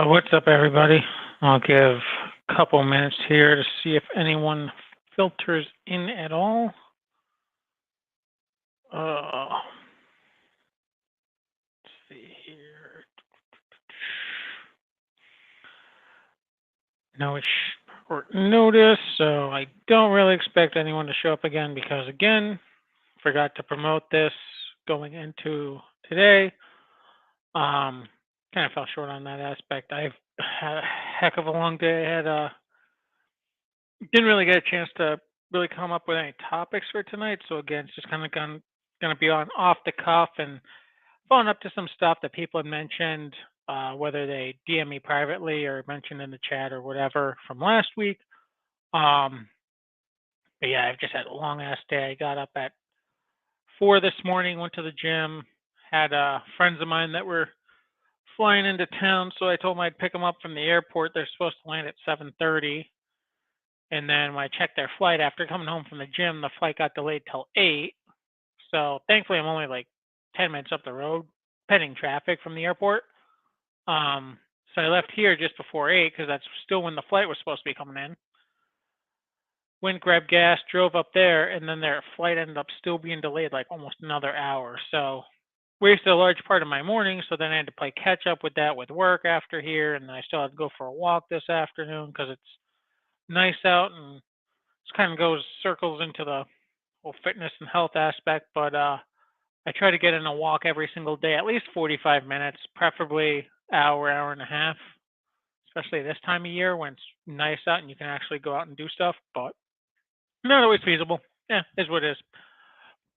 What's up, everybody? I'll give a couple minutes here to see if anyone filters in at all. Let's see here. No short notice, so I don't really expect anyone to show up again because, again, forgot to promote this going into today. Kind of fell short on that aspect. I've had a heck of a long day. Didn't really get a chance to really come up with any topics for tonight. So again, it's just kind of gonna be on off the cuff and following up to some stuff that people had mentioned, whether they DM me privately or mentioned in the chat or whatever from last week. But yeah, I've just had a long ass day. I got up at 4 this morning, went to the gym, had friends of mine that were flying into town, so I told them I'd pick them up from the airport. They're supposed to land at 7:30. And then when I checked their flight after coming home from the gym, the flight got delayed till 8. So thankfully, I'm only like 10 minutes up the road, pending traffic from the airport. So I left here just before 8 because that's still when the flight was supposed to be coming in. Went, grabbed gas, drove up there, and then their flight ended up still being delayed like almost another hour. So wasted a large part of my morning. So then I had to play catch up with that with work after here, and then I still had to go for a walk this afternoon because it's nice out and just kind of goes circles into the whole fitness and health aspect. But I try to get in a walk every single day, at least 45 minutes, preferably hour and a half, especially this time of year when it's nice out and you can actually go out and do stuff. But not always feasible. Yeah, is what it is.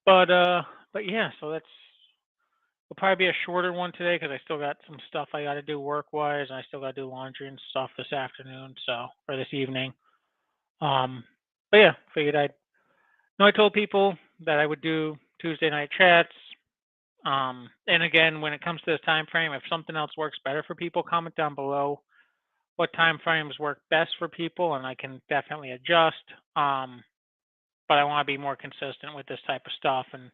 But yeah, so that's will probably be a shorter one today because I still got some stuff I got to do work wise, and I still got to do laundry and stuff this afternoon, or this evening. But yeah, figured I told people that I would do Tuesday night chats. And again, when it comes to this time frame, if something else works better for people, comment down below what time frames work best for people, and I can definitely adjust. But I want to be more consistent with this type of stuff, and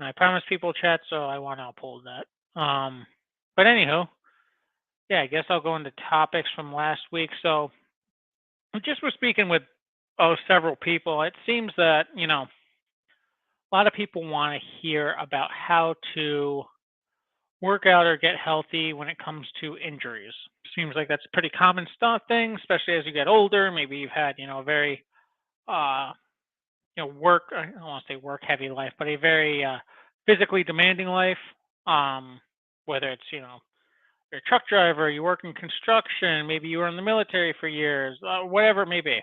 I promised people chat, so I want to uphold that. But anywho, yeah, I guess I'll go into topics from last week. So just we're speaking with several people. It seems that a lot of people want to hear about how to work out or get healthy when it comes to injuries. Seems like that's a pretty common stuff thing, especially as you get older. Maybe you've had, a very, uh, I don't want to say work heavy life, but a very physically demanding life. Whether it's, you're a truck driver, you work in construction, maybe you were in the military for years, whatever it may be.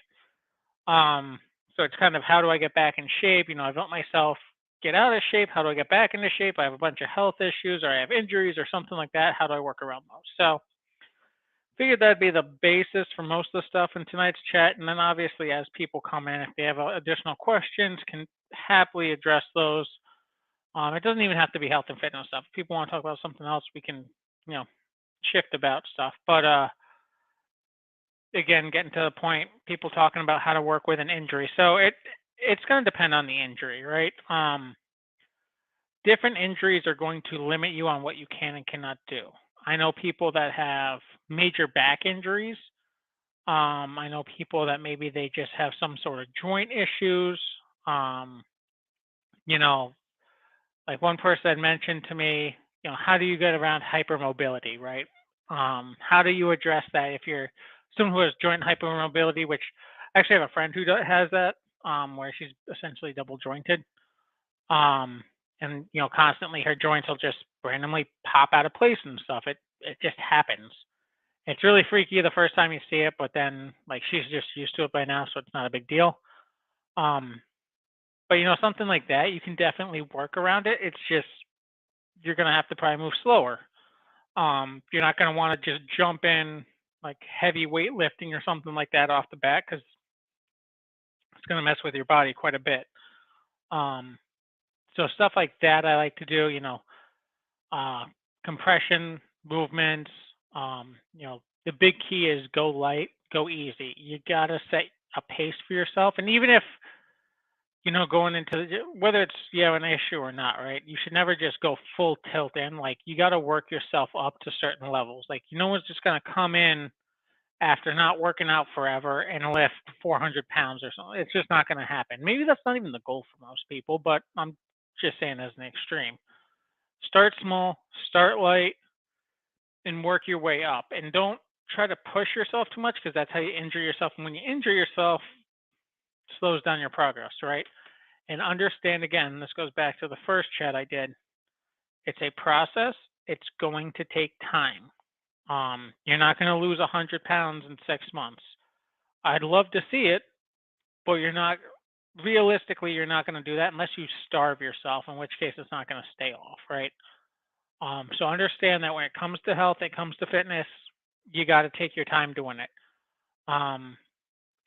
So it's kind of how do I get back in shape? I've let myself get out of shape. How do I get back into shape? I have a bunch of health issues or I have injuries or something like that. How do I work around those? So figured that'd be the basis for most of the stuff in tonight's chat. And then obviously as people come in, if they have additional questions, can happily address those. It doesn't even have to be health and fitness stuff. If people want to talk about something else, we can, shift about stuff. But again, getting to the point, people talking about how to work with an injury. So it's going to depend on the injury, right? Different injuries are going to limit you on what you can and cannot do. I know people that have major back injuries. I know people that maybe they just have some sort of joint issues. Like one person had mentioned to me, how do you get around hypermobility, right? How do you address that if you're someone who has joint hypermobility, which I actually have a friend who has that, where she's essentially double jointed. And constantly her joints will just randomly pop out of place and stuff. It just happens. It's really freaky the first time you see it, but then like she's just used to it by now, so it's not a big deal. But something like that, you can definitely work around it. It's just you're gonna have to probably move slower. You're not gonna want to just jump in like heavy weightlifting or something like that off the bat because it's gonna mess with your body quite a bit. So stuff like that I like to do, compression, movements. The big key is go light, go easy. You gotta set a pace for yourself. And even if going into whether it's you have an issue or not, right? You should never just go full tilt in. Like you got to work yourself up to certain levels. Like no one's just gonna come in after not working out forever and lift 400 pounds or something. It's just not gonna happen. Maybe that's not even the goal for most people, but I'm just saying as an extreme. Start small, start light, and work your way up. And don't try to push yourself too much because that's how you injure yourself. And when you injure yourself, it slows down your progress, right? And understand again, this goes back to the first chat I did. It's a process. It's going to take time. You're not going to lose 100 pounds in 6 months. I'd love to see it, but you're not realistically you're not going to do that unless you starve yourself, in which case it's not going to stay off, right? So understand that when it comes to health, it comes to fitness, you got to take your time doing it. Um,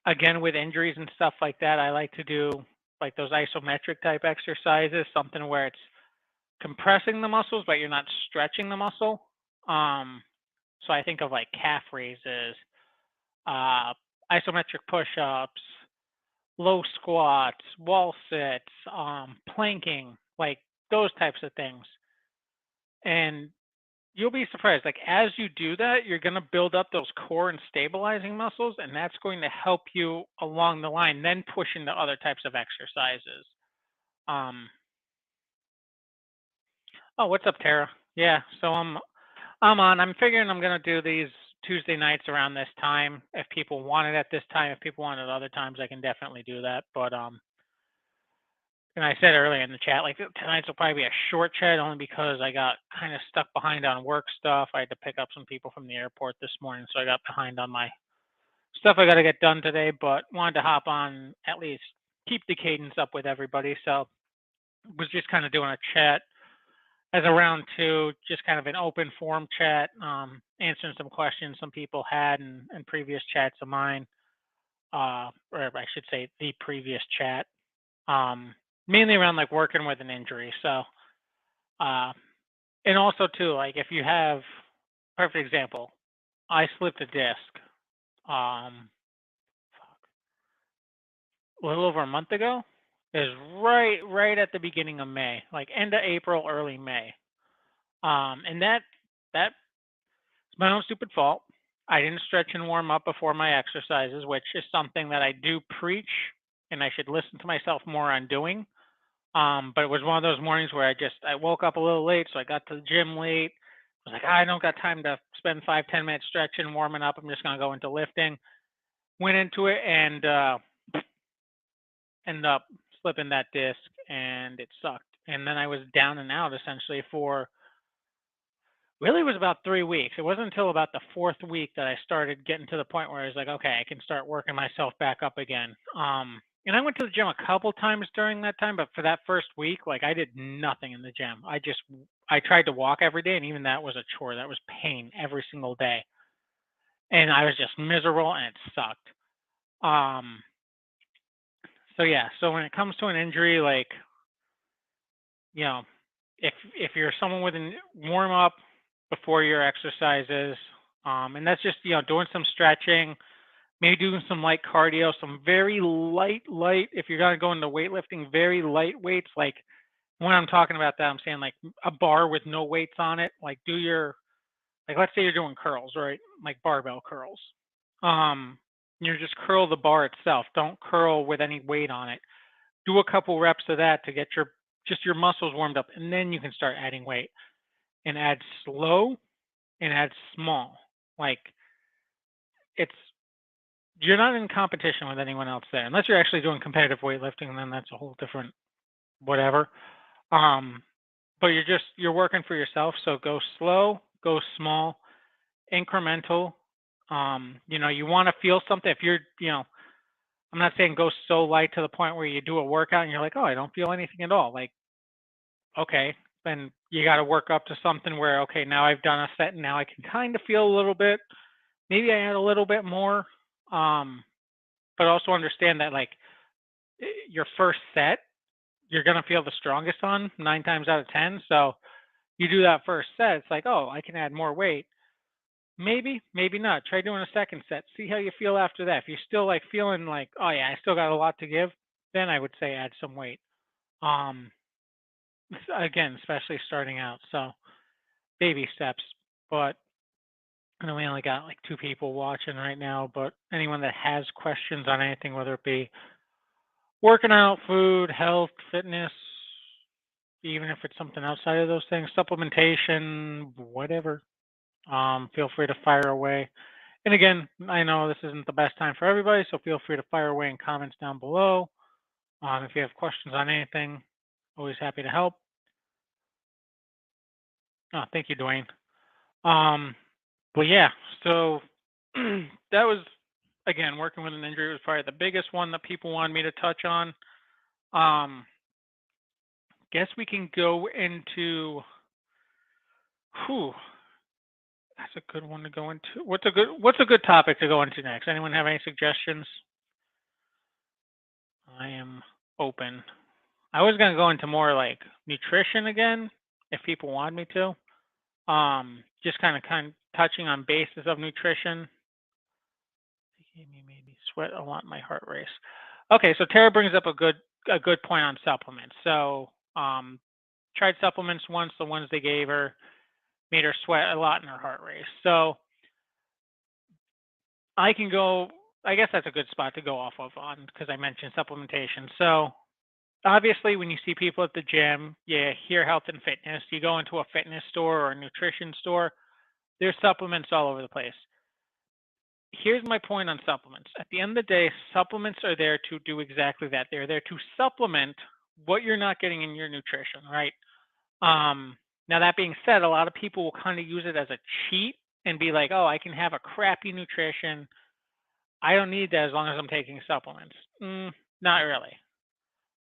Again, with injuries and stuff like that, I like to do like those isometric type exercises, something where it's compressing the muscles, but you're not stretching the muscle. Um, so I think of like calf raises, uh, isometric push-ups, low squats, wall sits, planking, like those types of things. And you'll be surprised. Like as you do that, you're going to build up those core and stabilizing muscles, and that's going to help you along the line. Then push into other types of exercises. Um, oh, what's up, Tara? Yeah, so I'm on. I'm figuring I'm going to do these Tuesday nights around this time. If people want it at this time, if people want it other times, I can definitely do that. But and I said earlier in the chat, like tonight's will probably be a short chat only because I got kind of stuck behind on work stuff. I had to pick up some people from the airport this morning, so I got behind on my stuff I got to get done today. But wanted to hop on at least keep the cadence up with everybody. So was just kind of doing a chat as a round two, just kind of an open forum chat, answering some questions some people had in previous chats of mine, or I should say the previous chat, mainly around like working with an injury. So, uh, and also too, like if you have, perfect example, I slipped a disc, um, a little over a month ago. Is right at the beginning of May, like end of April, early May. And that's my own stupid fault. I didn't stretch and warm up before my exercises, which is something that I do preach and I should listen to myself more on doing. But it was one of those mornings where I woke up a little late, so I got to the gym late. I was like, I don't got time to spend 5-10 minutes stretching, warming up. I'm just gonna go into lifting. Went into it and ended up slipping that disc, and it sucked. And then I was down and out essentially for really it was about 3 weeks. It wasn't until about the fourth week that I started getting to the point where I was like, okay, I can start working myself back up again. And I went to the gym a couple times during that time, but for that first week, like I did nothing in the gym. I tried to walk every day, and even that was a chore. That was pain every single day, and I was just miserable, and it sucked. Um, so yeah, so when it comes to an injury, like you know, if you're someone with a warm up before your exercises, and that's just doing some stretching, maybe doing some light cardio, some very light. If you're gonna go into weightlifting, very light weights. Like when I'm talking about that, I'm saying like a bar with no weights on it. Like do your like let's say you're doing curls, right? Like barbell curls. Um, you just curl the bar itself. Don't curl with any weight on it. Do a couple reps of that to get your muscles warmed up, and then you can start adding weight and add slow and add small. Like it's you're not in competition with anyone else there, unless you're actually doing competitive weightlifting, and then that's a whole different whatever. Um, but you're working for yourself, so go slow, go small, incremental. You want to feel something. If I'm not saying go so light to the point where you do a workout and you're like, oh, I don't feel anything at all. Like okay, then you got to work up to something where, okay, now I've done a set and now I can kind of feel a little bit. Maybe I add a little bit more, but also understand that like your first set, you're going to feel the strongest on 9 times out of 10. So you do that first set, it's like, oh, I can add more weight. Maybe, maybe not. Try doing a second set. See how you feel after that. If you're still like feeling like, oh yeah, I still got a lot to give, then I would say add some weight. Um, Again, especially starting out. So baby steps. But I know we only got like 2 people watching right now, but anyone that has questions on anything, whether it be working out, food, health, fitness, even if it's something outside of those things, supplementation, whatever, feel free to fire away. And again, I know this isn't the best time for everybody, so feel free to fire away in comments down below. If you have questions on anything, always happy to help. Oh, thank you, Dwayne. Um, but yeah, so that was, again, working with an injury was probably the biggest one that people wanted me to touch on. Um, guess we can go into, whew, that's a good one to go into. What's a good topic to go into next? Anyone have any suggestions? I am open. I was gonna go into more like nutrition again, if people want me to. Just kind of touching on basis of nutrition. It made me sweat a lot in my heart race. Okay, so Tara brings up a good point on supplements. So tried supplements once. The ones they gave her made her sweat a lot in her heart race. So I can go. I guess that's a good spot to go off of on because I mentioned supplementation. So obviously, when you see people at the gym, you hear health and fitness. You go into a fitness store or a nutrition store, there's supplements all over the place. Here's my point on supplements. At the end of the day, supplements are there to do exactly that. They're there to supplement what you're not getting in your nutrition, right? Now, that being said, a lot of people will kind of use it as a cheat and be like, oh, I can have a crappy nutrition. I don't need that as long as I'm taking supplements. Not really.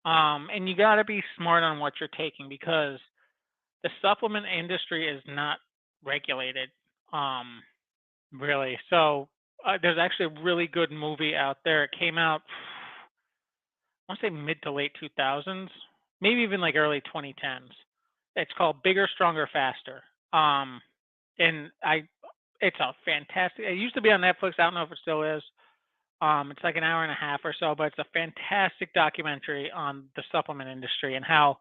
And you got to be smart on what you're taking because the supplement industry is not regulated, really. So there's actually a really good movie out there. It came out, I want to say mid to late 2000s, maybe even like early 2010s. It's called Bigger, Stronger, Faster. And it's a fantastic. It used to be on Netflix. I don't know if it still is. It's like an hour and a half or so, but it's a fantastic documentary on the supplement industry and how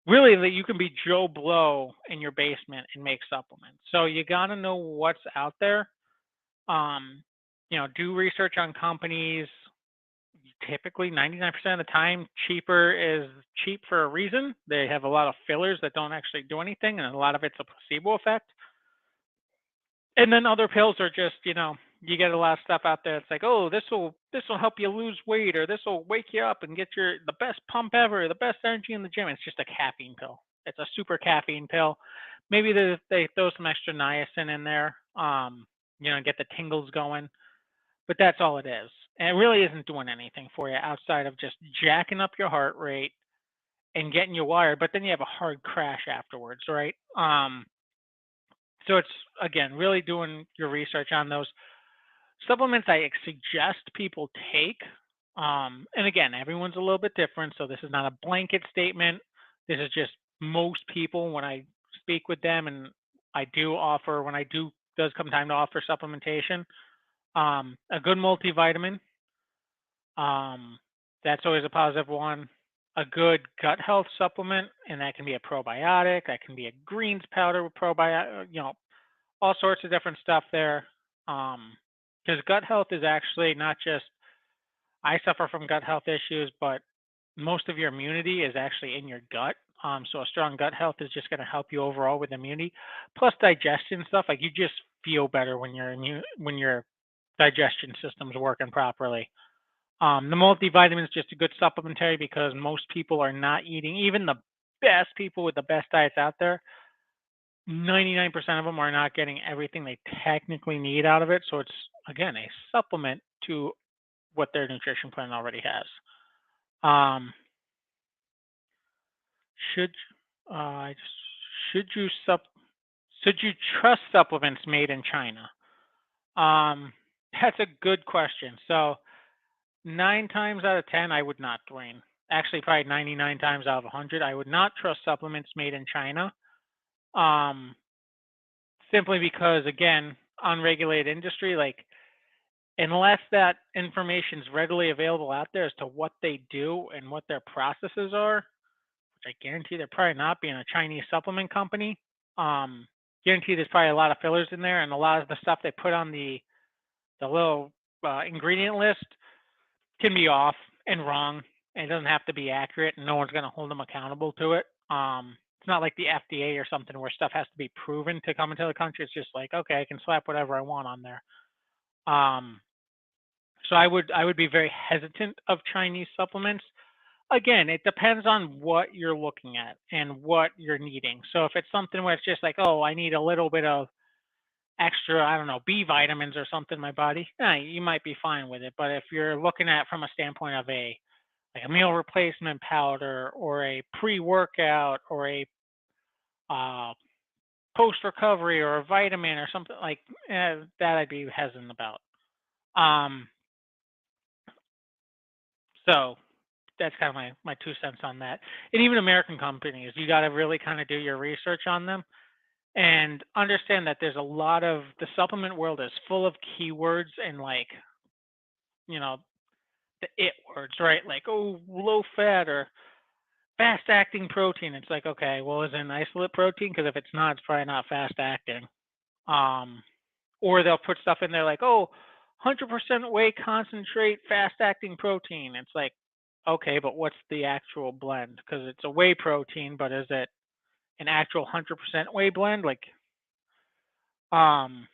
really that you can be Joe Blow in your basement and make supplements. So you got to know what's out there. Um, do research on companies. Typically, 99% of the time, cheaper is cheap for a reason. They have a lot of fillers that don't actually do anything, and a lot of it's a placebo effect. And then other pills are just, you get a lot of stuff out there. It's like, oh, this will help you lose weight, or this will wake you up and get the best pump ever, the best energy in the gym. It's just a caffeine pill. It's a super caffeine pill. Maybe they throw some extra niacin in there, get the tingles going. But that's all it is. And it really isn't doing anything for you outside of just jacking up your heart rate and getting you wired. But then you have a hard crash afterwards, right? So it's, again, really doing your research on those supplements I suggest people take. And again, everyone's a little bit different. So this is not a blanket statement. This is just most people when I speak with them, and I do offer, when I do, does come time to offer supplementation, a good multivitamin. That's always a positive one. A good gut health supplement, and that can be a probiotic. That can be a greens powder with probiotic, all sorts of different stuff there. Because gut health is actually not just, I suffer from gut health issues, but most of your immunity is actually in your gut. So a strong gut health is just going to help you overall with immunity, plus digestion stuff. Like you just feel better when your digestion system's working properly. The multivitamin is just a good supplementary because most people are not eating, even the best people with the best diets out there, 99% of them are not getting everything they technically need out of it. So it's, again, a supplement to what their nutrition plan already has. Um, should uh, should you sup should you trust supplements made in China? That's a good question. So 9 times out of 10, I would not, Dwayne. Actually, probably 99 times out of 100, I would not trust supplements made in China. Simply because, again, unregulated industry, like unless that information is readily available out there as to what they do and what their processes are, which I guarantee they're probably not being a Chinese supplement company. Guarantee there's probably a lot of fillers in there, and a lot of the stuff they put on the little ingredient list can be off and wrong, and it doesn't have to be accurate, and no one's going to hold them accountable to it. It's not like the FDA or something where stuff has to be proven to come into the country. It's just like, okay, I can slap whatever I want on there. So I would be very hesitant of Chinese supplements. Again, it depends on what you're looking at and what you're needing. So if it's something where it's just like, oh, I need a little bit of extra, I don't know, B vitamins or something in my body, you might be fine with it. But if you're looking at from a standpoint of a meal replacement powder or a pre-workout or a uh, post-recovery or a vitamin or something like that, I'd be hesitant about. Um, so that's kind of my 2 cents on that. And even American companies, you got to really kind of do your research on them and understand that there's a lot of the supplement world is full of keywords and like, you know, the it words, right? Like, oh, low fat or fast acting protein. It's like, okay, well, is it an isolate protein? Because if it's not, it's probably not fast acting. Um, or they'll put stuff in there like, oh, 100% whey concentrate, fast acting protein. It's like, okay, but what's the actual blend? Because it's a whey protein, but is it an actual 100% whey blend? Like, um,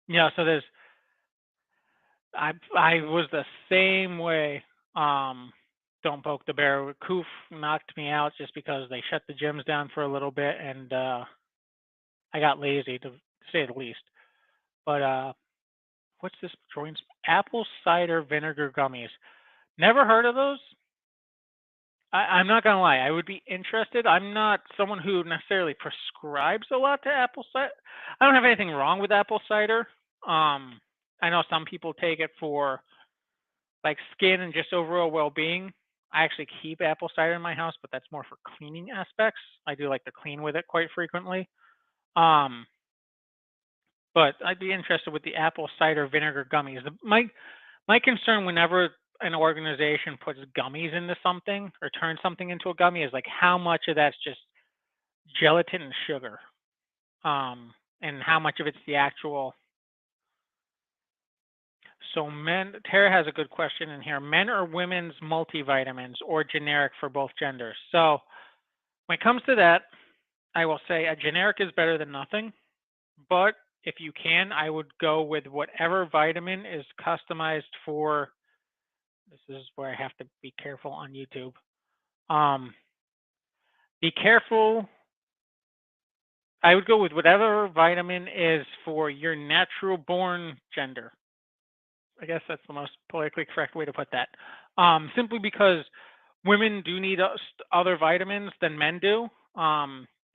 so I was the same way. Don't poke the bear. Koof knocked me out just because they shut the gyms down for a little bit, and I got lazy to say the least. But what's this joints? Apple cider vinegar gummies. Never heard of those. I'm not gonna lie. I would be interested. I'm not someone who necessarily prescribes a lot to apple cider. I don't have anything wrong with apple cider. I know some people take it for like skin and just overall well-being. I actually keep apple cider in my house, but that's more for cleaning aspects. I do like to clean with it quite frequently. Um, but I'd be interested with the apple cider vinegar gummies. My concern whenever an organization puts gummies into something or turns something into a gummy is like how much of that's just gelatin and sugar, and how much of it's the actual. So Tara has a good question in here. Men or women's multivitamins or generic for both genders? So when it comes to that, I will say a generic is better than nothing. But if you can, I would go with whatever vitamin is customized for. This is where I have to be careful on YouTube. Be careful. I would go with whatever vitamin is for your natural born gender. I guess that's the most politically correct way to put that. Simply because women do need other vitamins than men do.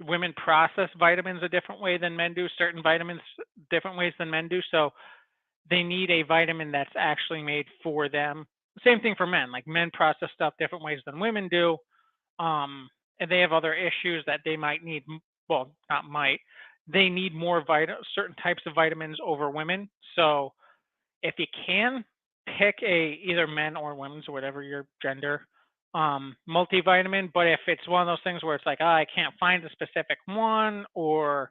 Women process vitamins a different way than men do, certain vitamins different ways than men do. So they need a vitamin that's actually made for them. Same thing for men. Like men process stuff different ways than women do. And they have other issues that they might need. Well, not might. They need more certain types of vitamins over women. So if you can pick either men or women's or whatever your gender multivitamin, but if it's one of those things where it's like, I can't find a specific one, or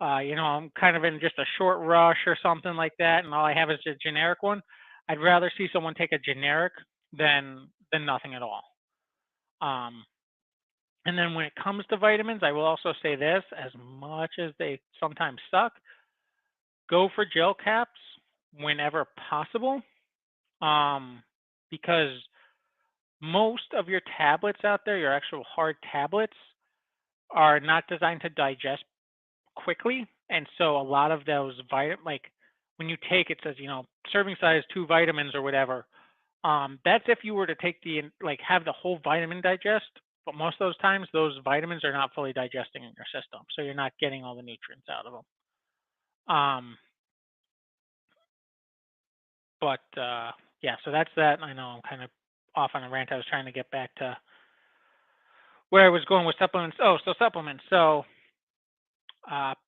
I'm kind of in just a short rush or something like that, and all I have is a generic one, I'd rather see someone take a generic than nothing at all. And then when it comes to vitamins, I will also say this: as much as they sometimes suck, go for gel caps whenever possible, because most of your tablets out there, your actual hard tablets, are not designed to digest quickly. And so a lot of those like when you take it says, serving size 2 vitamins or whatever. That's if you were to take have the whole vitamin digest. But most of those times, those vitamins are not fully digesting in your system. So you're not getting all the nutrients out of them. But yeah, so that's that. I know I'm kind of off on a rant. I was trying to get back to where I was going with supplements. Oh, so supplements. So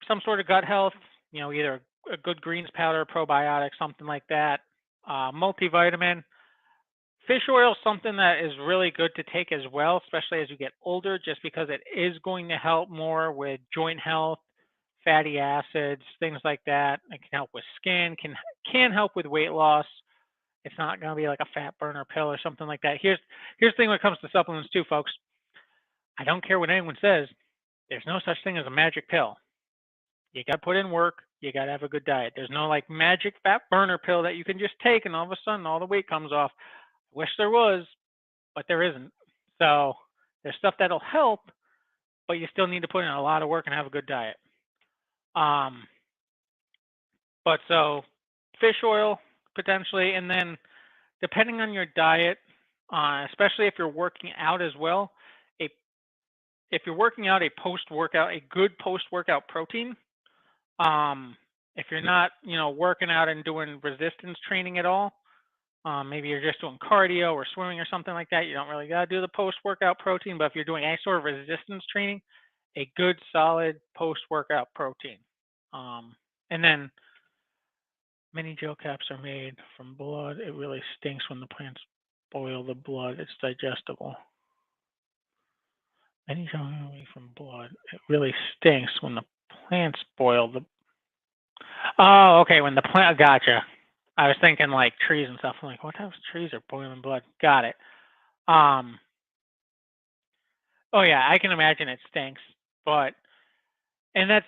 some sort of gut health, either a good greens powder, probiotic, something like that. Multivitamin. Fish oil is something that is really good to take as well, especially as you get older, just because it is going to help more with joint health, fatty acids, things like that. It can help with skin, can help with weight loss. It's not going to be like a fat burner pill or something like that. Here's the thing when it comes to supplements too, folks. I don't care what anyone says. There's no such thing as a magic pill. You got to put in work. You got to have a good diet. There's no like magic fat burner pill that you can just take and all of a sudden all the weight comes off. I wish there was, but there isn't. So there's stuff that'll help, but you still need to put in a lot of work and have a good diet. But so fish oil potentially, and then depending on your diet, especially if you're working out as well, if you're working out, a good post-workout protein. If you're not, working out and doing resistance training at all, maybe you're just doing cardio or swimming or something like that. You don't really got to do the post-workout protein, but if you're doing any sort of resistance training, a good solid post-workout protein. And then many gel caps are made from blood. It really stinks when the plants boil the blood. It's digestible. Many gel caps are made from blood. It really stinks when the plants boil the. Oh, okay. When the plant, gotcha. I was thinking like trees and stuff. I'm like, what types of trees are boiling blood? Got it. Oh yeah, I can imagine it stinks, and that's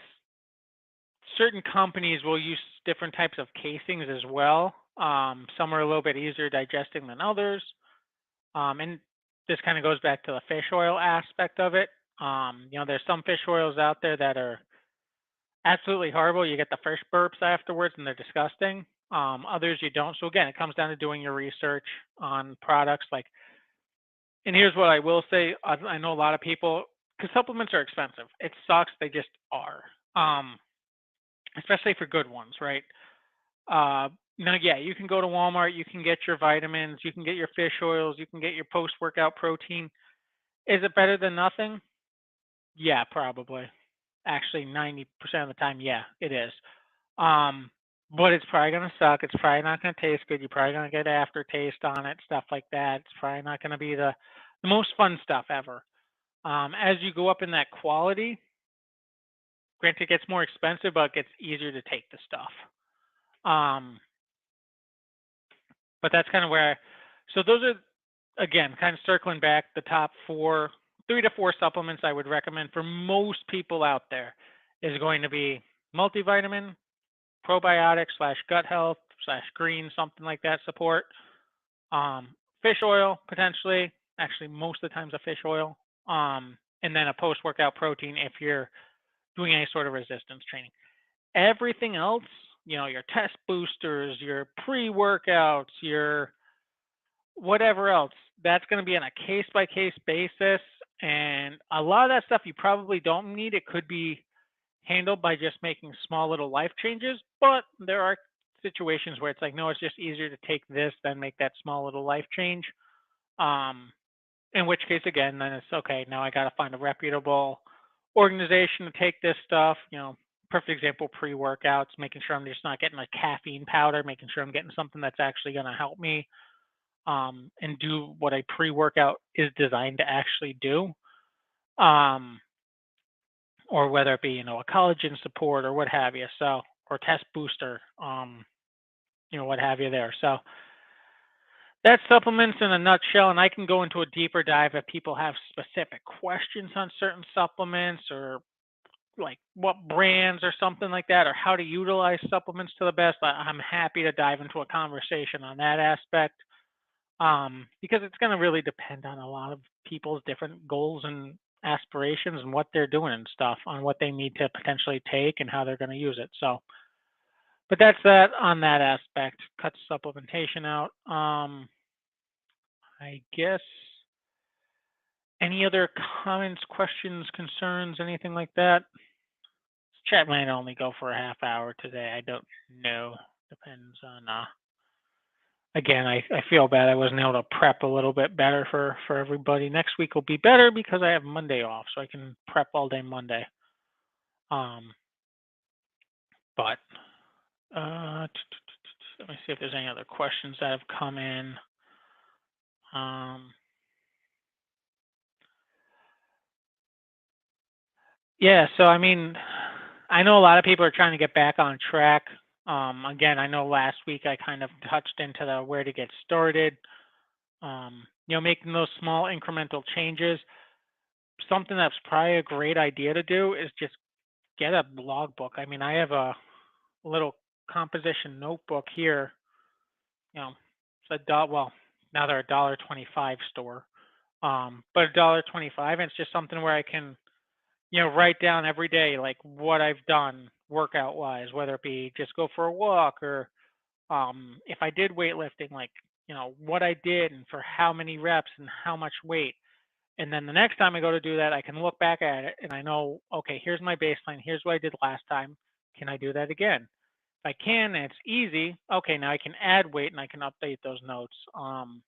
certain companies will use different types of casings as well. Some are a little bit easier digesting than others. And this kind of goes back to the fish oil aspect of it. There's some fish oils out there that are absolutely horrible. You get the fish burps afterwards and they're disgusting. Others you don't. So again, it comes down to doing your research on products. And here's what I will say. I know a lot of people, because supplements are expensive. It sucks. They just are. Especially for good ones, right? Now, yeah, you can go to Walmart. You can get your vitamins. You can get your fish oils. You can get your post-workout protein. Is it better than nothing? Yeah, probably. Actually, 90% of the time, yeah, it is. But it's probably going to suck. It's probably not going to taste good. You're probably going to get aftertaste on it, stuff like that. It's probably not going to be the most fun stuff ever. As you go up in that quality, granted, it gets more expensive, but it gets easier to take the stuff. But that's kind of so those are, again, kind of circling back, the top 3 to 4 supplements I would recommend for most people out there is going to be multivitamin, probiotic / gut health / green, something like that support. Fish oil, potentially, actually most of the times a fish oil. And then a post-workout protein if you're doing any sort of resistance training. Everything else, your test boosters, your pre-workouts, your whatever else, that's going to be on a case-by-case basis. And a lot of that stuff you probably don't need. It could be handled by just making small little life changes. But there are situations where it's like, no, it's just easier to take this than make that small little life change. In which case, again, then it's okay. Now I got to find a reputable organization to take this stuff. Perfect example, pre-workouts, making sure I'm just not getting a caffeine powder, making sure I'm getting something that's actually going to help me and do what a pre-workout is designed to actually do. Or whether it be, a collagen support or what have you. So, or test booster, what have you there. So that's supplements in a nutshell. And I can go into a deeper dive if people have specific questions on certain supplements or like what brands or something like that, or how to utilize supplements to the best. I'm happy to dive into a conversation on that aspect. Because it's going to really depend on a lot of people's different goals and aspirations and what they're doing and stuff, on what they need to potentially take and how they're going to use it. So, but that's that on that aspect. Cut supplementation out. I guess any other comments, questions, concerns, anything like that? This chat might only go for a half hour today. I don't know. Depends on again, I feel bad I wasn't able to prep a little bit better for everybody. Next week will be better because I have Monday off, so I can prep all day Monday. But Let me see if there's any other questions that have come in. Yeah, so I mean, I know a lot of people are trying to get back on track. Again, I know last week I kind of touched into the where to get started. Making those small incremental changes. Something that's probably a great idea to do is just get a logbook. I mean, I have a little composition notebook here. It's well, now they're $1.25 store. But $1.25, and it's just something where I can, write down every day like what I've done workout wise, whether it be just go for a walk or if I did weightlifting, like, what I did and for how many reps and how much weight. And then the next time I go to do that, I can look back at it and I know, okay, here's my baseline. Here's what I did last time. Can I do that again? If I can, and it's easy, okay, now I can add weight and I can update those notes. And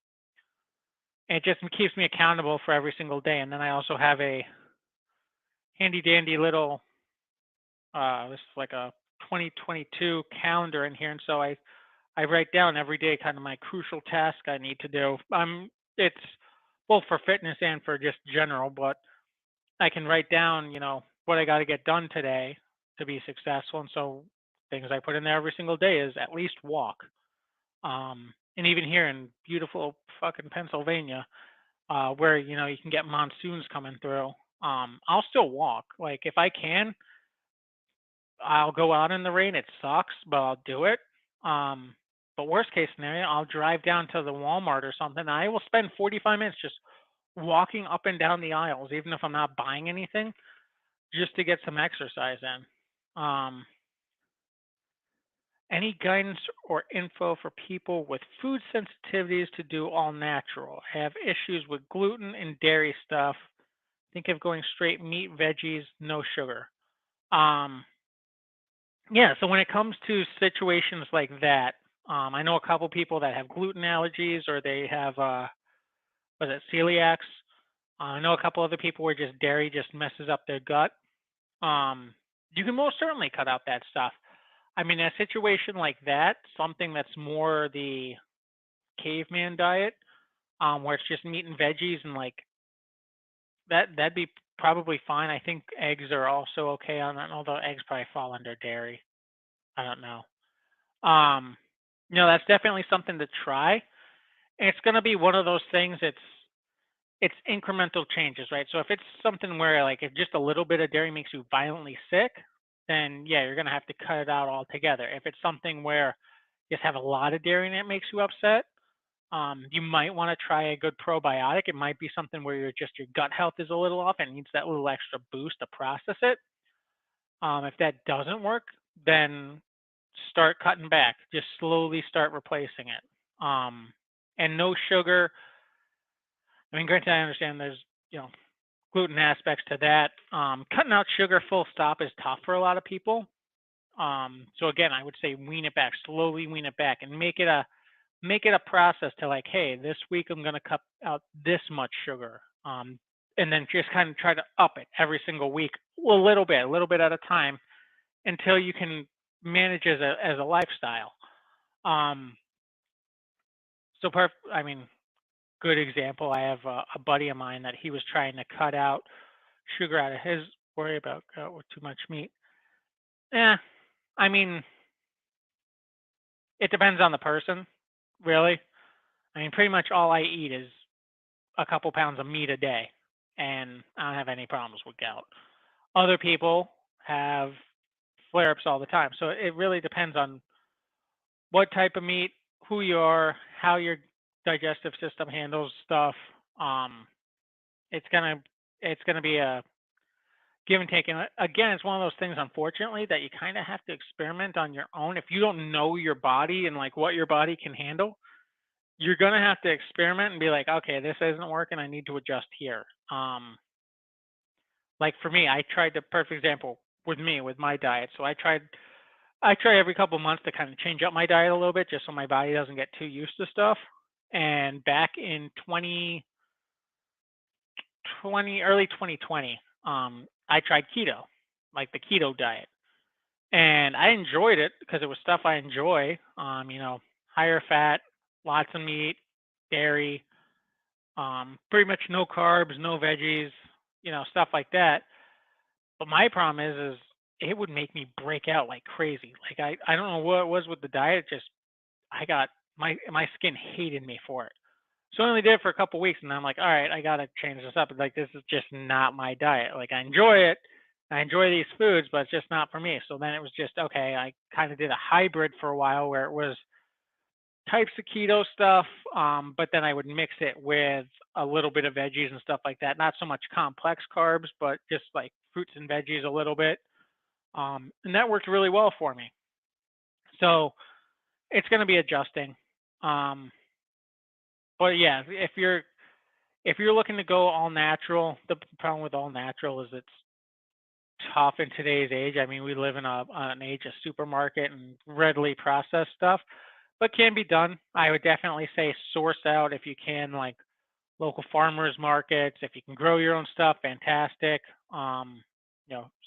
it just keeps me accountable for every single day. And then I also have a handy dandy little, this is like a 2022 calendar in here. And so I write down every day kind of my crucial task I need to do. It's both for fitness and for just general, but I can write down, what I got to get done today to be successful. And so things I put in there every single day is at least walk. And even here in beautiful fucking Pennsylvania, where you can get monsoons coming through, I'll still walk. Like if I can, I'll go out in the rain. It sucks, but I'll do it. But worst case scenario, I'll drive down to the Walmart or something. I will spend 45 minutes just walking up and down the aisles, even if I'm not buying anything, just to get some exercise in. Any guidance or info for people with food sensitivities to do all natural? I have issues with gluten and dairy stuff. Think of going straight meat, veggies, no sugar. Yeah, so when it comes to situations like that, I know a couple people that have gluten allergies or they have, was it celiacs? I know a couple other people where just dairy just messes up their gut. You can most certainly cut out that stuff. I mean, a situation like that, something that's more the caveman diet, where it's just meat and veggies and like that'd be probably fine. I think eggs are also okay on that, although eggs probably fall under dairy. I don't know. Um, that's definitely something to try. And it's going to be one of those things. It's incremental changes, right? So if it's something where like if just a little bit of dairy makes you violently sick, then yeah, you're going to have to cut it out altogether. If it's something where you just have a lot of dairy and it makes you upset, you might want to try a good probiotic. It might be something where your gut health is a little off and needs that little extra boost to process it. If that doesn't work, then start cutting back. Just slowly start replacing it. And no sugar. I mean, granted, I understand there's gluten aspects to that. Cutting out sugar full stop is tough for a lot of people. So again, I would say wean it back, slowly wean it back, and make it a process to like, hey, this week I'm going to cut out this much sugar. And then just kind of try to up it every single week, a little bit at a time, until you can manage as a lifestyle. So I mean, good example. I have a buddy of mine that he was trying to cut out sugar out of his worry about gout with too much meat. Yeah, I mean, it depends on the person, really. I mean, pretty much all I eat is a couple pounds of meat a day, and I don't have any problems with gout. Other people have flare ups all the time. So it really depends on what type of meat, who you are, how your digestive system handles stuff. Um, it's gonna it's gonna be a give and take. And again, it's one of those things, unfortunately, that you kind of have to experiment on your own. If you don't know your body and like what your body can handle, you're gonna have to experiment and be like, okay, this isn't working. I need to adjust here. Like for me, I tried the perfect example with me with my diet. So I try every couple of months to kind of change up my diet a little bit just so my body doesn't get too used to stuff. And back in 2020, early 2020, I tried keto, like the keto diet. and I enjoyed it because it was stuff I enjoy. Higher fat, lots of meat, dairy, pretty much no carbs, no veggies, stuff like that. But my problem is it would make me break out like crazy. Like I don't know what it was with the diet. Just I got my skin hated me for it. So I only did it for a couple weeks, and I'm like, all right, I gotta change this up. Like this is just not my diet. Like I enjoy it, I enjoy these foods, but it's just not for me. So then it was just okay. I kind of did a hybrid for a while where it was types of keto stuff, but then I would mix it with a little bit of veggies and stuff like that. Not so much complex carbs, but just like fruits and veggies a little bit, and that worked really well for me. So it's going to be adjusting. Um, but yeah, if you're looking to go all natural, the problem with all natural is it's tough in today's age. I mean, we live in an age of supermarket and readily processed stuff, but can be done. I would definitely say source out if you can, like local farmers markets. If you can grow your own stuff, fantastic. Um,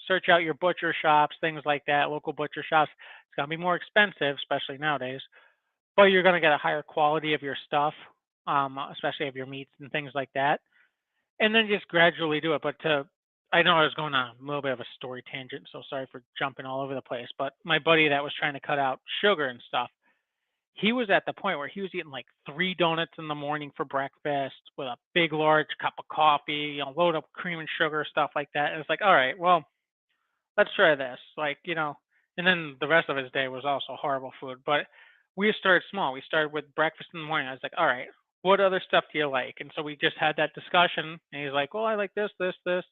Search out your butcher shops, things like that. Local butcher shops. It's gonna be more expensive, especially nowadays, but you're gonna get a higher quality of your stuff, especially of your meats and things like that, and then just gradually do it. I know I was going on a little bit of a story tangent, so sorry for jumping all over the place. But my buddy that was trying to cut out sugar and stuff, he was at the point where he was eating like 3 donuts in the morning for breakfast with a big, large cup of coffee, load up cream and sugar, stuff like that. And it's like, all right, well, let's try this. And then the rest of his day was also horrible food. But we started small. We started with breakfast in the morning. I was like, all right, what other stuff do you like? And so we just had that discussion. And he's like, well, I like this, this, this.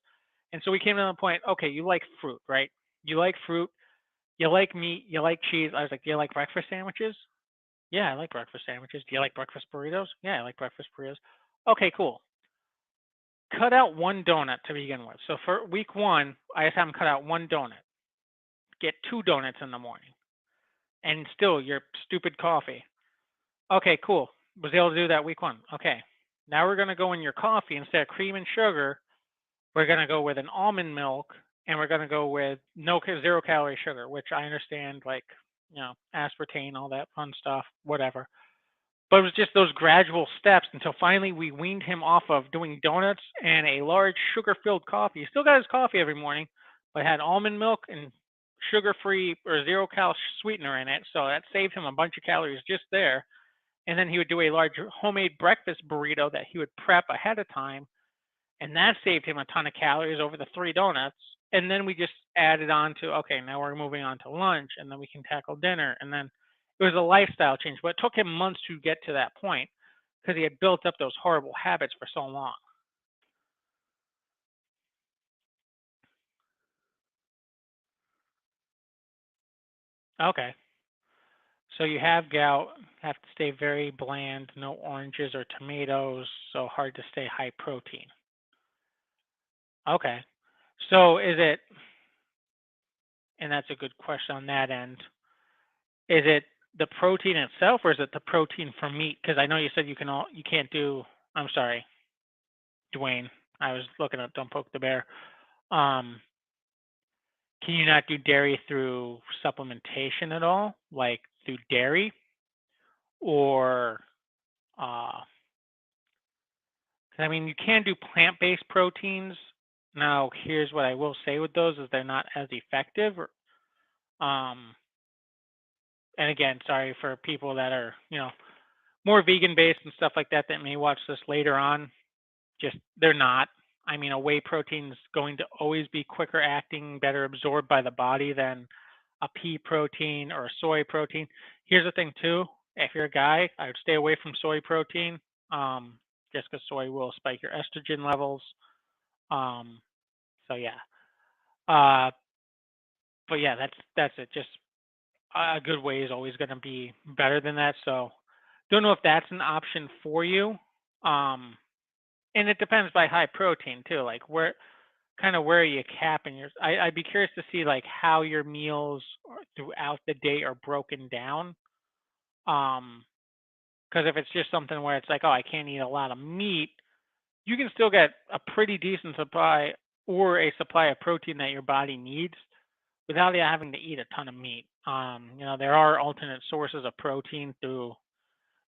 And so we came to the point, okay, you like fruit, right? You like fruit. You like meat. You like cheese. I was like, do you like breakfast sandwiches? Yeah, I like breakfast sandwiches. Do you like breakfast burritos? Yeah, I like breakfast burritos. Okay, cool. Cut out 1 donut to begin with. So for week 1, I just have him cut out 1 donut. Get 2 donuts in the morning, and still your stupid coffee. Okay, cool. Was able to do that week 1. Okay, now we're gonna go in your coffee instead of cream and sugar. We're gonna go with an almond milk, and we're gonna go with no 0 calorie sugar, which I understand, like aspartame, all that fun stuff, whatever. But it was just those gradual steps until finally we weaned him off of doing donuts and a large sugar-filled coffee. He still got his coffee every morning, but had almond milk and sugar-free or 0 cal sweetener in it. So that saved him a bunch of calories just there. And then he would do a large homemade breakfast burrito that he would prep ahead of time, and that saved him a ton of calories over the 3 donuts. And then we just added on to, okay, now we're moving on to lunch, and then we can tackle dinner, and then it was a lifestyle change. But it took him months to get to that point because he had built up those horrible habits for so long. Okay, so you have gout, have to stay very bland, no oranges or tomatoes, so hard to stay high protein. Okay, so is it, and that's a good question on that end, is it the protein itself, or is it the protein from meat? Because I know you said you can't do. I'm sorry, Dwayne. I was looking at Don't Poke the Bear. Um, can you not do dairy through supplementation at all, like through dairy, or uh, I mean, you can do plant-based proteins. Now, here's what I will say with those: is they're not as effective. Um, and again, sorry for people that are more vegan-based and stuff like that may watch this later on. Just they're not. I mean, a whey protein is going to always be quicker acting, better absorbed by the body than a pea protein or a soy protein. Here's the thing too: if you're a guy, I would stay away from soy protein, just because soy will spike your estrogen levels. Um, so yeah, uh, but yeah, that's it. Just a good whey is always going to be better than that. So don't know if that's an option for you. Um, and it depends by high protein too. Like where are you capping your? I'd be curious to see like how your meals throughout the day are broken down. Because if it's just something where it's like, oh, I can't eat a lot of meat, you can still get a pretty decent supply or a supply of protein that your body needs. without you having to eat a ton of meat. There are alternate sources of protein through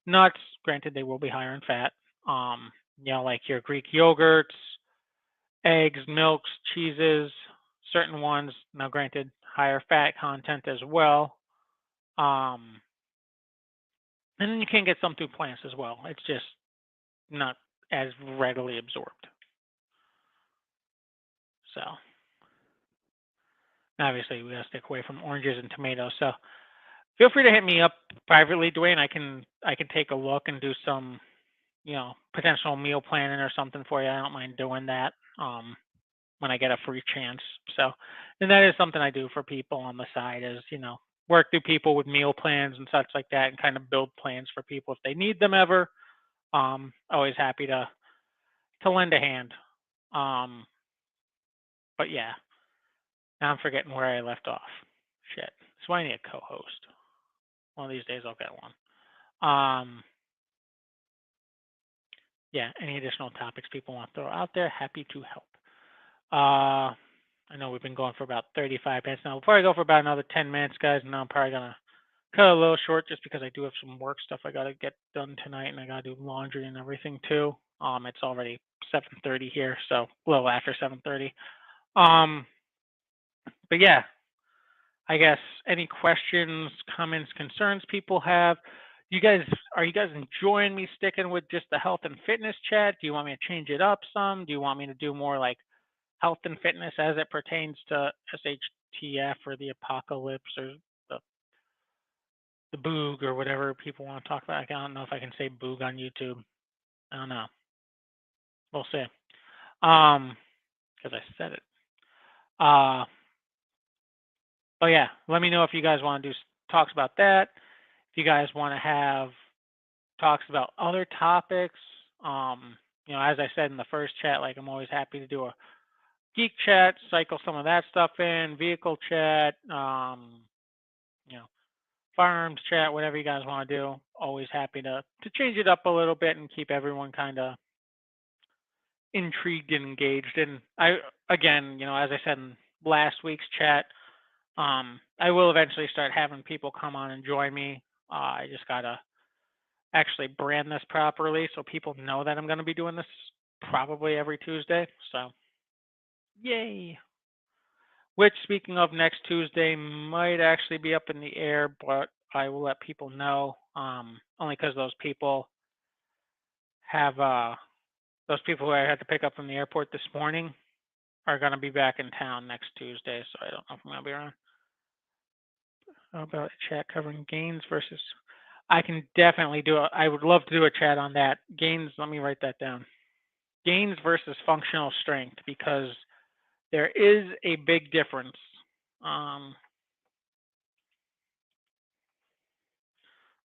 nuts. Granted, they will be higher in fat. Like your Greek yogurts, eggs, milks, cheeses, certain ones. Now, granted, higher fat content as well. Um, and then you can get some through plants as well. It's just not as readily absorbed. So obviously, we gotta stick away from oranges and tomatoes. So feel free to hit me up privately, Dwayne. I can take a look and do some potential meal planning or something for you. I don't mind doing that when I get a free chance. So, and that is something I do for people on the side is, work through people with meal plans and such like that and kind of build plans for people if they need them ever. Always happy to lend a hand. Um, but yeah, now I'm forgetting where I left off. Shit. That's why I need a co-host. One of these days I'll get one. Yeah, any additional topics people want to throw out there, happy to help. I know we've been going for about 35 minutes now. We'll probably go for about another 10 minutes, guys, and now I'm probably going to cut it a little short just because I do have some work stuff I got to get done tonight, and I got to do laundry and everything too. It's already 7:30 here, so a little after 7:30. But yeah, I guess any questions, comments, concerns people have. Are you guys enjoying me sticking with just the health and fitness chat? Do you want me to change it up some? Do you want me to do more like health and fitness as it pertains to SHTF or the apocalypse or the the boog or whatever people want to talk about? I don't know if I can say boog on YouTube. I don't know. We'll see. Because I said it. Uh, but yeah, let me know if you guys want to do talks about that. If you guys want to have talks about other topics, as I said in the first chat, like I'm always happy to do a geek chat, cycle some of that stuff in, vehicle chat, you know, firearms chat, whatever you guys want to do. Always happy to change it up a little bit and keep everyone kind of intrigued and engaged. And again, as I said in last week's chat, I will eventually start having people come on and join me. I just gotta actually brand this properly so people know that I'm going to be doing this probably every Tuesday. So, yay. Which, speaking of next Tuesday, might actually be up in the air, but I will let people know. Only because those people who I had to pick up from the airport this morning are going to be back in town next Tuesday, so I don't know if I'm going to be around. How about a chat covering gains versus? I can definitely I would love to do a chat on that. Gains, let me write that down. Gains versus functional strength, because there is a big difference.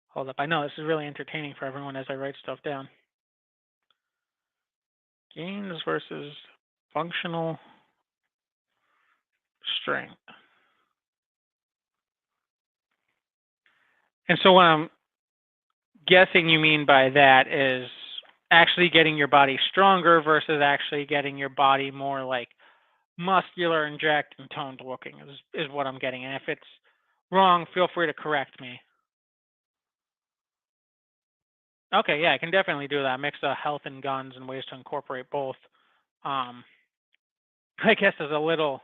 Hold up. I know this is really entertaining for everyone as I write stuff down. Gains versus functional strength. And so what I'm guessing you mean by that is actually getting your body stronger versus actually getting your body more like muscular and jacked and toned looking is what I'm getting. And if it's wrong, feel free to correct me. Okay, yeah, I can definitely do that. Mix of health and guns and ways to incorporate both. I guess as a little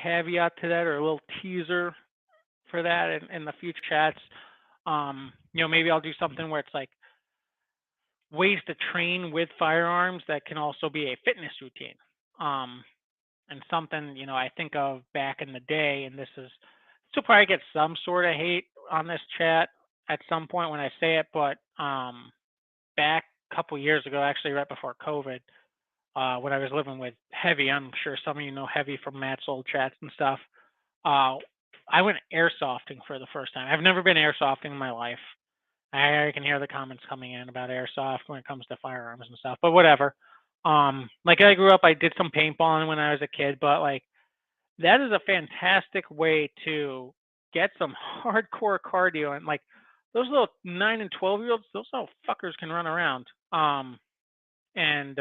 caveat to that, or a little teaser for that in the future chats. Maybe I'll do something where it's like ways to train with firearms that can also be a fitness routine. And something, I think of back in the day, and this will probably get some sort of hate on this chat at some point when I say it, but back a couple years ago, actually right before COVID, when I was living with Heavy, I'm sure some of you know Heavy from Matt's old chats and stuff. I went airsofting for the first time. I've never been airsofting in my life. I can hear the comments coming in about airsoft when it comes to firearms and stuff, but whatever. Like I grew up, I did some paintballing when I was a kid, but like that is a fantastic way to get some hardcore cardio. And like those little 9 and 12-year-olds, those little fuckers can run around. And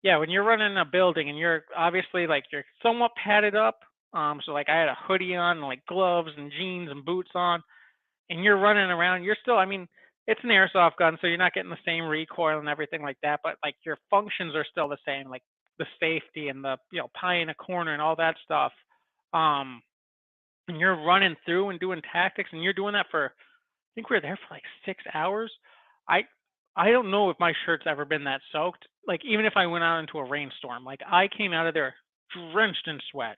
yeah, when you're running a building and you're obviously like you're somewhat padded up, so like I had a hoodie on, and, like gloves and jeans and boots on, and you're running around, you're still, I mean, it's an airsoft gun, so you're not getting the same recoil and everything like that, but like your functions are still the same, like the safety and the pie in a corner and all that stuff. Um, and you're running through and doing tactics, and you're doing that for, I think we were there for like 6 hours. I I don't know if my shirt's ever been that soaked. Like even if I went out into a rainstorm, like I came out of there drenched in sweat.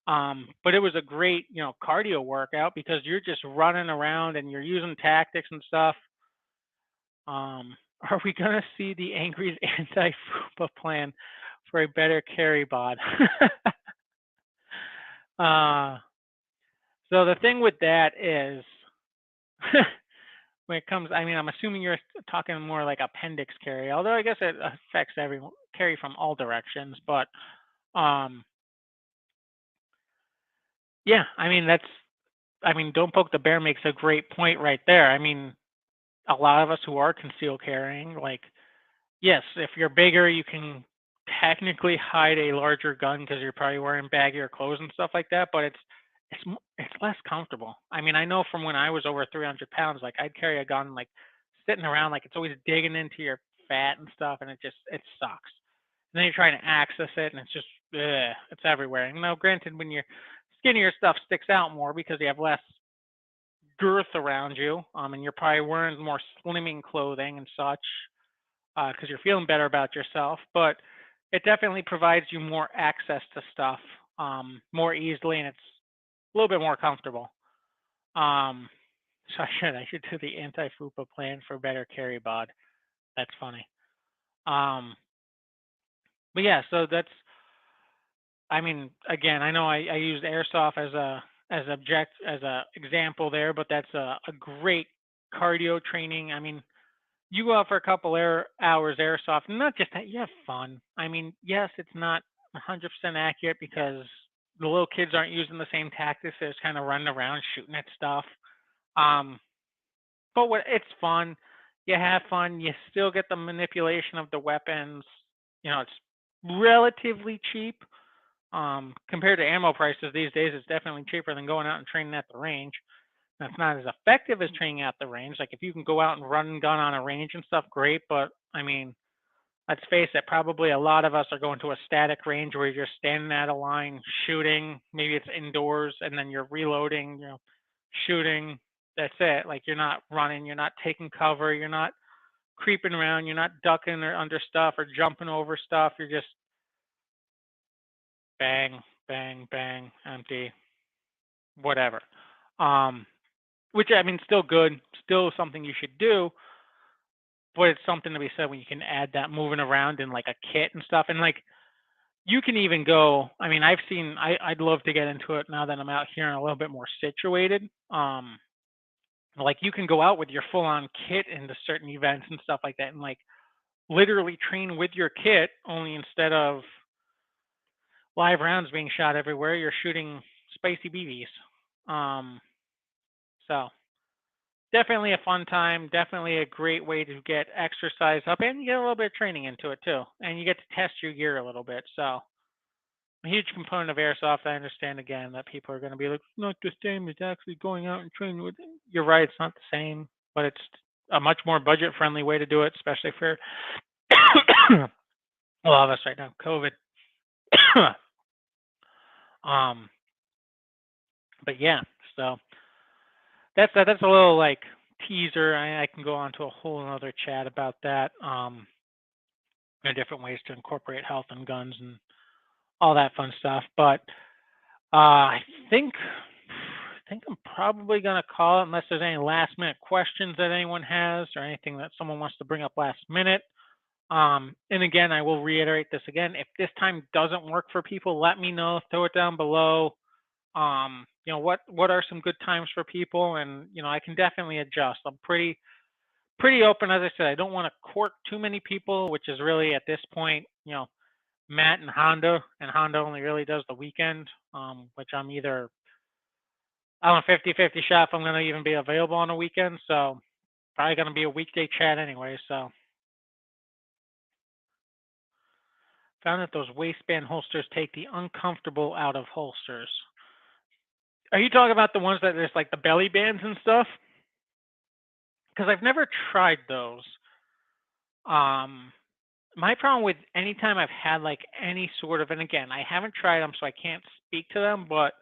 But it was a great, cardio workout because you're just running around and you're using tactics and stuff. Are we gonna see the Angry's anti-FUPA plan for a better carry bod? uh, so the thing with that is, when it comes, I mean, I'm assuming you're talking more like appendix carry, although I guess it affects every carry from all directions. But um, yeah, I mean don't poke the bear makes a great point right there. I mean, a lot of us who are concealed carrying, like, yes, if you're bigger, you can technically hide a larger gun because you're probably wearing baggier clothes and stuff like that. But it's less comfortable. I mean, I know from when I was over 300 pounds, like I'd carry a gun like sitting around, like it's always digging into your fat and stuff, and it sucks. And then you're trying to access it, and it's just it's everywhere. And now, granted, when you're skinnier, stuff sticks out more because you have less girth around you, and you're probably wearing more slimming clothing and such because you're feeling better about yourself. But it definitely provides you more access to stuff more easily, and it's a little bit more comfortable. Um, so I should do the anti-FUPA plan for better carry bod. That's funny. Um, but yeah, so that's, I mean, again, I know I used airsoft as a example there, but that's a great cardio training. I mean, you go out for a couple hours airsoft, and not just that, you have fun. I mean, yes, it's not 100% accurate because the little kids aren't using the same tactics. They're just kind of running around shooting at stuff. Um, but it's fun. You have fun. You still get the manipulation of the weapons. It's relatively cheap. Compared to ammo prices these days, it's definitely cheaper than going out and training at the range. That's not as effective as training at the range. Like if you can go out and run and gun on a range and stuff, great. But I mean, let's face it, probably a lot of us are going to a static range where you're just standing at a line shooting. Maybe it's indoors and then you're reloading, shooting. That's it. Like you're not running, you're not taking cover, you're not creeping around, you're not ducking or under stuff or jumping over stuff. You're just bang, bang, bang, empty, whatever. Um, which I mean, still good, still something you should do, but it's something to be said when you can add that moving around in like a kit and stuff. And like you can even go, I mean, I'd love to get into it now that I'm out here and a little bit more situated. Like you can go out with your full on kit into certain events and stuff like that and like literally train with your kit, only instead of live rounds being shot everywhere, you're shooting spicy BBs. So definitely a fun time, definitely a great way to get exercise up, and you get a little bit of training into it too, and you get to test your gear a little bit. So a huge component of airsoft. I understand again that people are going to be like, it's not the same as actually going out and training with. You're right, it's not the same, but it's a much more budget-friendly way to do it, especially for a lot of us right now, COVID. um, but yeah, so that's a little like teaser. I can go on to a whole another chat about that. Different ways to incorporate health and guns and all that fun stuff. But I think I'm probably gonna call it unless there's any last minute questions that anyone has or anything that someone wants to bring up last minute. And again, I will reiterate this again. If this time doesn't work for people, let me know. Throw it down below. What are some good times for people, and I can definitely adjust. I'm pretty open, as I said. I don't want to court too many people, which is really at this point, Matt and Honda only really does the weekend, which I'm either I don't 50-50 shot if I'm going to even be available on a weekend. So probably going to be a weekday chat anyway. So Found that those waistband holsters take the uncomfortable out of holsters. Are you talking about the ones that there's like the belly bands and stuff? Because I've never tried those. Um, my problem with anytime I've had like any sort of, and again, I haven't tried them, so I can't speak to them, but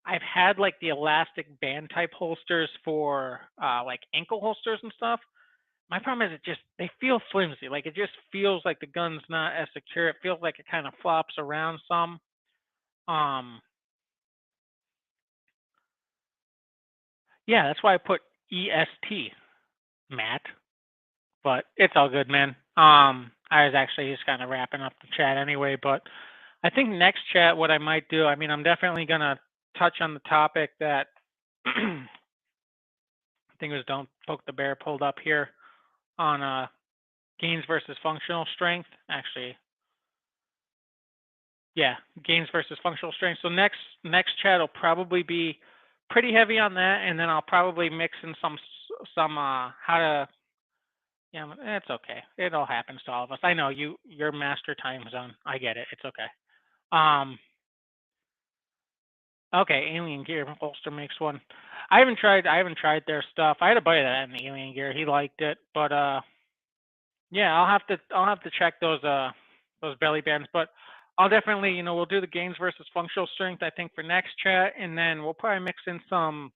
I've had like the elastic band type holsters for like ankle holsters and stuff. My problem is it just they feel flimsy. Like it just feels like the gun's not as secure. It feels like it kind of flops around some. Um, yeah, that's why I put EST, Matt. But it's all good, man. I was actually just kind of wrapping up the chat anyway. But I think next chat, what I might do, I mean, I'm definitely gonna touch on the topic that I think it was "Don't Poke the Bear" pulled up here on gains versus functional strength. Actually, yeah, gains versus functional strength. So next chat will probably be pretty heavy on that, and then I'll probably mix in some how to. Yeah, it's okay. It all happens to all of us. I know you're master time zone. I get it. It's okay. Um, okay, Alien Gear holster makes one. I haven't tried their stuff. I had a buddy that had an Alien Gear. He liked it, but yeah, I'll have to check those belly bands. But I'll definitely, we'll do the gains versus functional strength. I think for next chat, and then we'll probably mix in some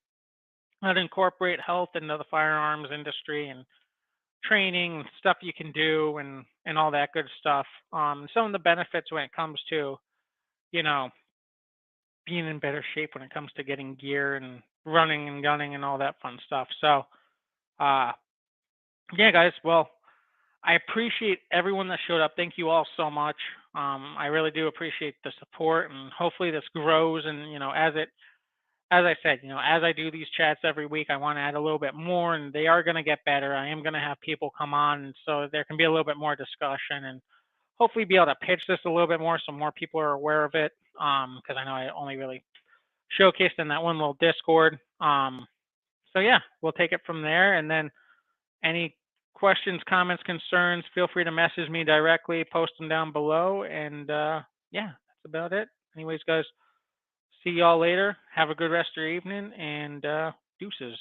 how to incorporate health into the firearms industry and training stuff you can do and all that good stuff. Some of the benefits when it comes to you know being in better shape when it comes to getting gear and running and gunning and all that fun stuff. So, uh, yeah, guys. Well, I appreciate everyone that showed up. Thank you all so much. I really do appreciate the support, and hopefully this grows. And as I said, as I do these chats every week, I want to add a little bit more, and they are going to get better. I am going to have people come on, so there can be a little bit more discussion, and hopefully be able to pitch this a little bit more so more people are aware of it. Because I know I only really showcased in that one little Discord. So yeah, we'll take it from there. And then any questions, comments, concerns, feel free to message me directly, post them down below. And yeah, that's about it. Anyways, guys, see y'all later. Have a good rest of your evening and deuces.